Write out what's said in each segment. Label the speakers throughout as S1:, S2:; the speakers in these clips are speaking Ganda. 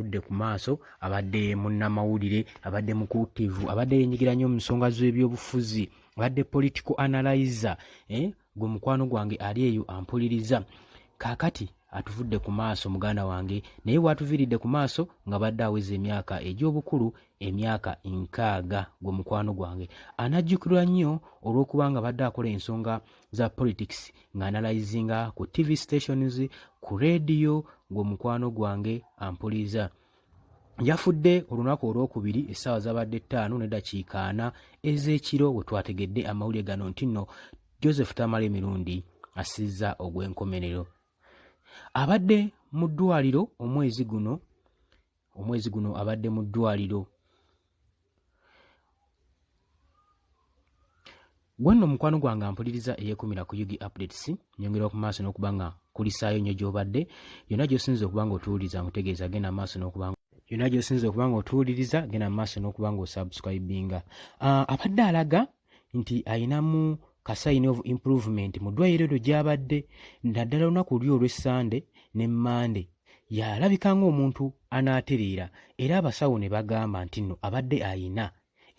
S1: budde ku maaso abadde munnamawulire abadde mukuutivu abadde yenyigira nnyo mu nsonga z'ebyobufuzi abadde political analyzer gwe mukwano gwange ali eyo ampuliriza kaakati atuvudde ku maaso muganda wange naye bw'atuviiridde ku maaso nga badde aweza emyaka egy'obukulu emyaka 60 gwe mukwano gwange anajjukirwa nnyo olw'okuba nga badde akola ensonga za politics ng'analyzinga ku tv stations ku radio gwe mukwano gwange ampuliriza yafudde olunaku olwokubiri essaawa zabadde 5:40 ez'ekiro we twategedde amawulire gano nti nno Joseph Tamale Mirundi assizza ogw'enkomerero abadde mu ddwaliro omwezi guno abadde mu ddwaliro gwenno mukwano gwange ampuliriza eyekumira ku Yugi Updates nyongera ku maaso n'okuba nga kulisaayo nnyo gy'obadde yonna gy'osinza okuba nga otuwuliriza nkutegeeza genda maaso n'okuba yonna gy'osinza okuba nga otuwuliriza genda maaso n'okuba nga osubscribinga abadde alaga nti ayinamu ka sign of improvement mu ddwaliro gy'abadde naddala olunaku luli olw'Essande ne Mmande yalabika ng'omuntu anaatereera era abasawo ne bagamba nti nno abadde ayina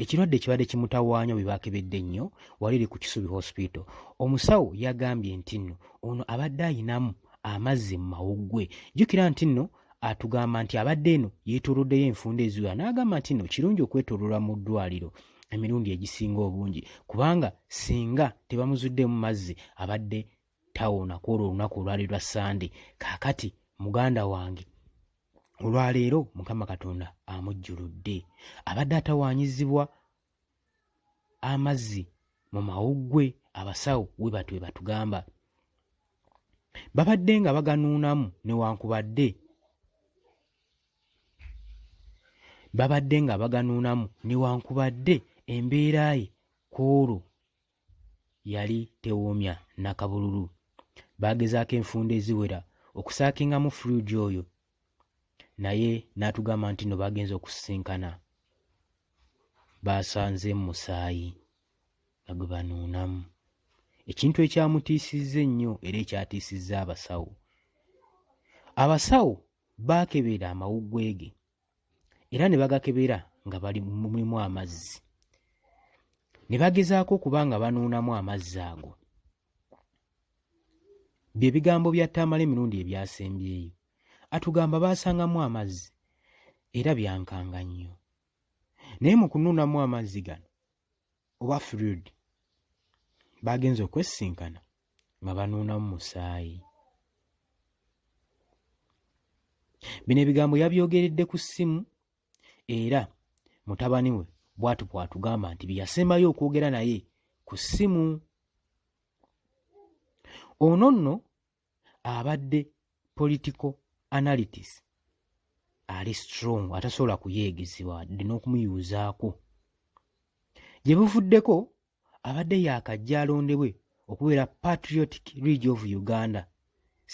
S1: ekirwadde kibadde kimutawaanya bwe baakebedde nnyo waliri ku Kisubi Hospital omusawo yagambye nti nno ono abadde ayinamu amazzi mu mawuggwe jjukira nti nno atugamba nti abadde eno yeetooloddeyo enfunda eziwera n'agamba nti nno kirungi okwetoololwa mu ddwaliro emirundi egisinga obungi kubanga singa tebamuzuddemu mazzi abadde tawona kwolwo olunaku olwali lwa Sande kaakati muganda wange olwaleero Mukama Katonda amujjuludde abadde atawaanyizibwa amazzi mu mawuggwe abasawo we batugamba babadde nga baganuunamu newankubadde embeera ye kwolwo yali tewoomya nakabululu bagezaako enfunda eziwera okusaakingamu fluid oyo naye n'atugamba nti no bagenze okusisinkana baasanzemu musaayi nga gwe banuunamu ekintu ekyamutiisizza ennyo era ekyatiisizza abasawo baakebera amawuggwe ge era ne bagakebera nga bali mulimu amazzi ne bagezaako okuba nga banuunamu amazzi ago bye bigambo bya Tamale Mirundi ebyasembyeyo atugamba baasangamu amazzi era byankanga nnyo naye mu kunuunamu amazzi gano oba fluid bagenze okwesisinkana nga banuunamu musaayi bino ebigambo yabyogeredde ku ssimu era mutabani we bw'atugamba nti byeyasembayo okwogera naye ku ssimu ono nno abadde political analytics ali strong atasobola kuyeegezebwa wadde n'okumuyuuzaako gye buvuddeko abadde yaakajja alondebwe okubeera Patriotic League of Uganda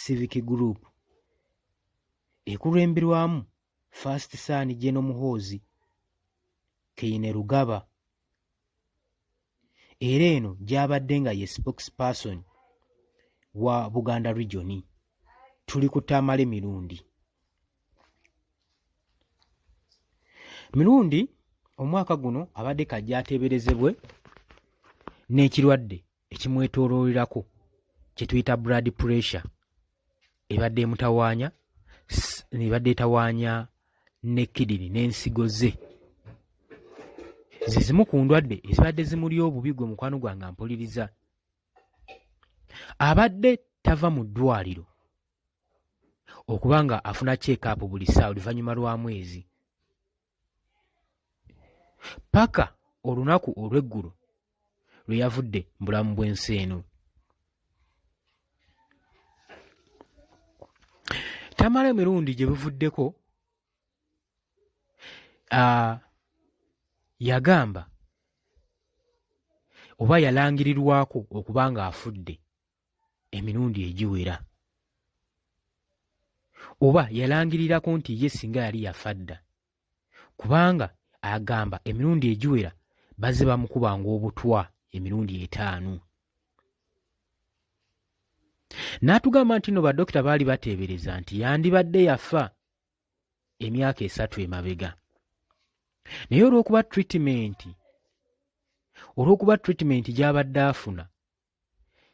S1: Civic Group ekulembirwamu First Son General Muhoozi Keine Rugaba era eno gy'abadde nga ye spokesperson wa Buganda Region tuli ku Tamale Mirundi omwaka guno abadde kajja ateeberezebwe n'ekirwadde ekimwetooloolirako kye tuyita blood pressure ebadde emutawaanya ebadde etawaanya ne kidini n'ensigo ze zizimu ku ndwadde ezibadde zimuli obubi gwe mukwano gwange ampuliriza abadde tava mu ddwaliro okuba nga afuna check-up buli ssaawa oluvannyuma lwa mwezi paka olunaku olw'eggulo lwe yavudde mu bulamu bw'ensi eno Tamale Mirundi gye buvuddeko yagamba oba yalangirirwako okuba nga afudde emirundi egiwera oba yalangirirako nti ye singa yali yafa dda kubanga agamba emirundi egiwera bazze bamukubanga obutwa emirundi 5 n'atugamba nti no badokita baali bateebereza nti yandibadde yafa emyaka 3 emabega. Naye olw'okuba treatment gy'abadde afuna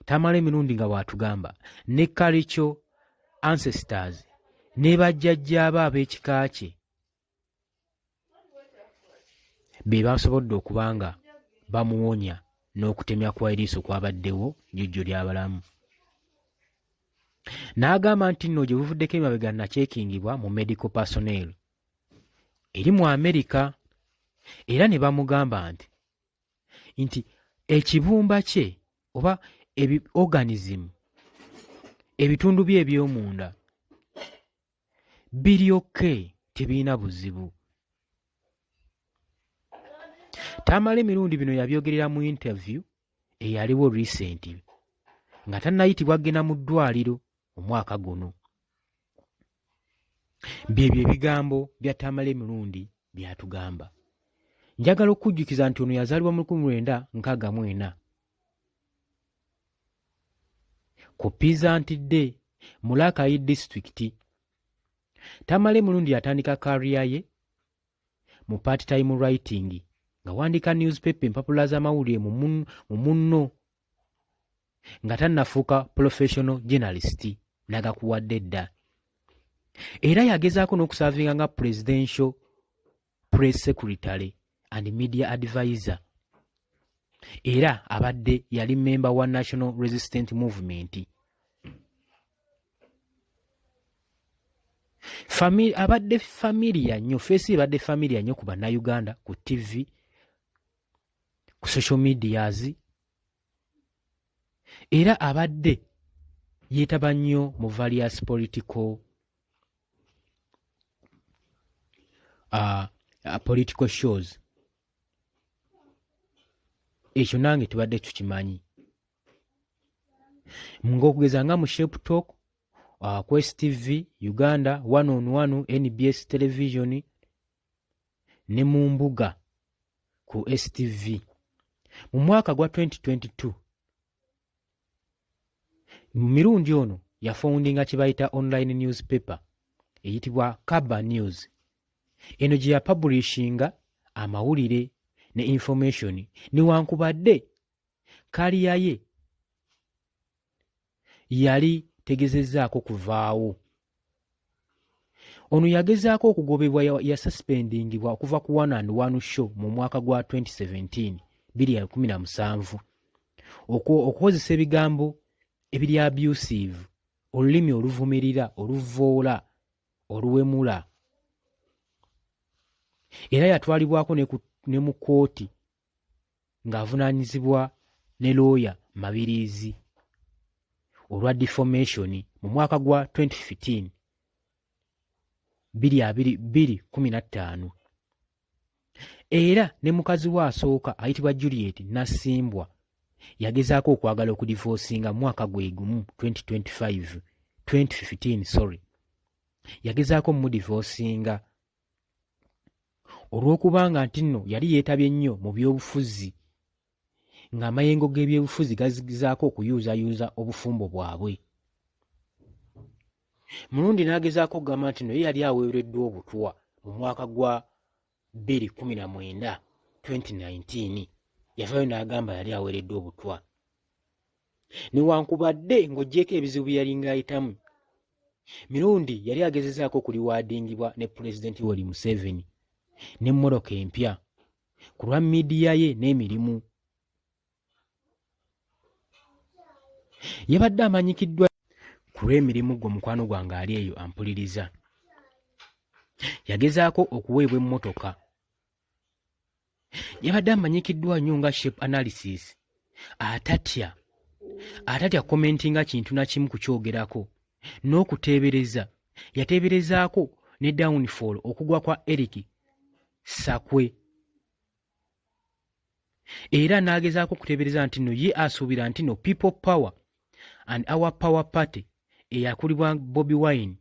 S1: tamala emirundi nga bw'atugamba ne cultural ancestors ne bajjajjaaba ab'ekika kye be basobodde okuba nga bamuwonya n'okutemya kwa eriiso kwabaddewo jjujjo ly'abalamu. N'agamba nti nno gye buvuddeko emabega nakyekingibwa mu medical personnel eri mu Amerika, era ne bamugamba nti ekibumba kye oba organism ebitundu bye eby'omunda biri okay, tebirina buzibu. Tamala emirundi bino yabyogerera mu interview eyaliwo recent nga tannayitibwa agenda mu ddwaliro omwaka guno. Byebyo ebigambo bya Tamala emirundi byatugamba. Njagala okujjukiza nti ono yazaalibwa mu 1964 ku Peasant Day mu Rakai District. Tamala emirundi yatandika career ye mu part-time writing nga wandika newspaper empapula z'amawulire mu munno nga tannafuuka professional journalist nagakuwadde dda. Era yagezaako n'okusaavinga nga presidential press secretary and media advisor. Era abadde yali member wa National Resistance Movement. Abadde familia nnyo, feesi ebadde familia nnyo ku bannayuganda ku TV, ku social medias, era abadde yeetaba nnyo mu various political shows. Ekyo nange tubadde tukimanyi ng'okugeza nga mu Shape Talk, Quest TV Uganda, 1on1 NBS television ne mu mbuga ku STV. Mu mwaka gwa 2022 mu mirundi ono yafoundinga kye bayita online newspaper eyitibwa Kaba News. Eno gye yapublishinga amawulire ne information newankubadde kaliya ye yali tegezezzaako kuvaawo. Ono yagezaako okugobebwa, yasuspendingibwa okuva ku 1on1 show mu mwaka gwa 2017 2017 okukozesa ebigambo ebiri abusive, olulimi oluvumirira, oluvoola, oluwemula. Era yatwalibwako ne mu kkooti ng'avunaanyizibwa ne looya Mabirizi olwa defamation mu mwaka gwa 2015 2015. Era ne mukazi we asooka ayitibwa Juliet Nasimbwa yagezaako okwagala okudivorcinga mwaka gwe gumu 2015 yagezaako mudivorcinga olw'okubanga nti nno yali yeetabye nnyo mu byobufuzi ng'amayengo g'ebyobufuzi gazigizaako okuyuuzayuuza obufumbo bwabwe. Mulundi n'agezaako okugamba nti nno ye yali aweereddwa obutwa mu mwaka gwa 2019 2019 yavaayo n'agamba yali aweereddwa obutwa. Newankubadde ng'oggyeko ebizibu bye yali ng'ayitamu, mirundi yali agezezaako okuliwaadingibwa ne Pulezidenti Yoweri Museveni n'emmoloka empya ku lwa midiya ye n'emirimu. Yabadde amanyikiddwa ku lw'emirimu gwe mukwano gwange ali eyo ampuliriza. Yagezaako okuweebwa emmotoka. Yabadde amanyikiddwa nnyo nga shape analysis, atatya commentinga kintu na kimu kukyogerako n'okuteebereza. Yateeberezaako ne downfall okugwa kwa Eric Sakwe. Era n'agezaako okuteebereza nti nno ye asuubira nti nno People Power and Our Power Party eyakulibwa Bobi Wine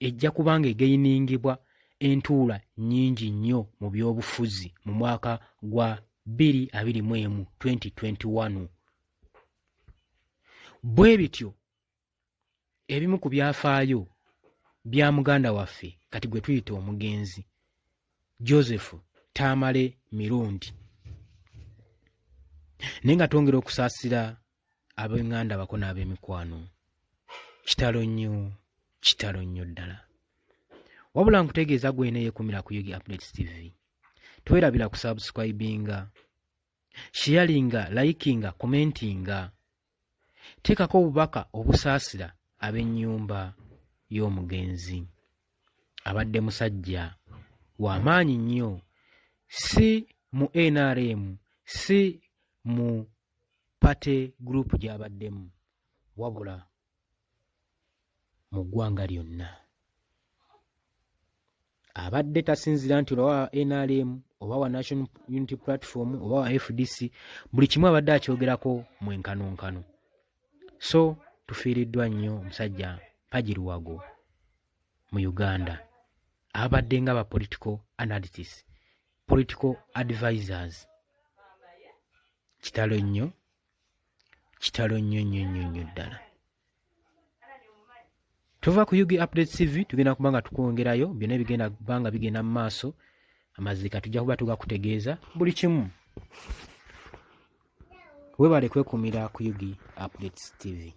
S1: ejja kubanga egeyiningibwa entuula nnyingi nnyo mu byobufuzi mu mwaka gwa 2021. Bwe bityo ebimu ku byafaayo bya muganda waffe kati gwe tuyita omugenzi Joseph Tamale mirundi naye nga twongera okusaasira ab'enganda bako n'ab'emikwano. Kitalo nnyo ddala. Wabula nkutegeeza gwena eyeekumira ku Yugi Updates TV. Twerabira ku subscribinga, sharinga, likinga, commentinga. Teekako obubaka obusaasira ab'ennyumba y'omugenzi. Abadde musajja w'amaanyi nnyo, si mu NRM, si mu party group gy'abaddemu, wabula mu ggwanga lyonna. Abadde tasinzira nti olwa NRM oba wa National Unity Platform oba wa FDC, buli kimu abadde akyogerako mwenkanonkano. So tufiiriddwa nnyo omusajja Mpagi Luwago mu Uganda. Abadde nga ba political analysts, political advisors. Kitalo nnyo ddala. Tuva ku Yugi Updates TV tugenda kuba nga tukwongerayo byonna ebigenda kubanga bigenda mu maaso. Amaziika tujja kuba tugakutegeeza buli kimu. Weebale kwekumira ku Yugi Updates TV.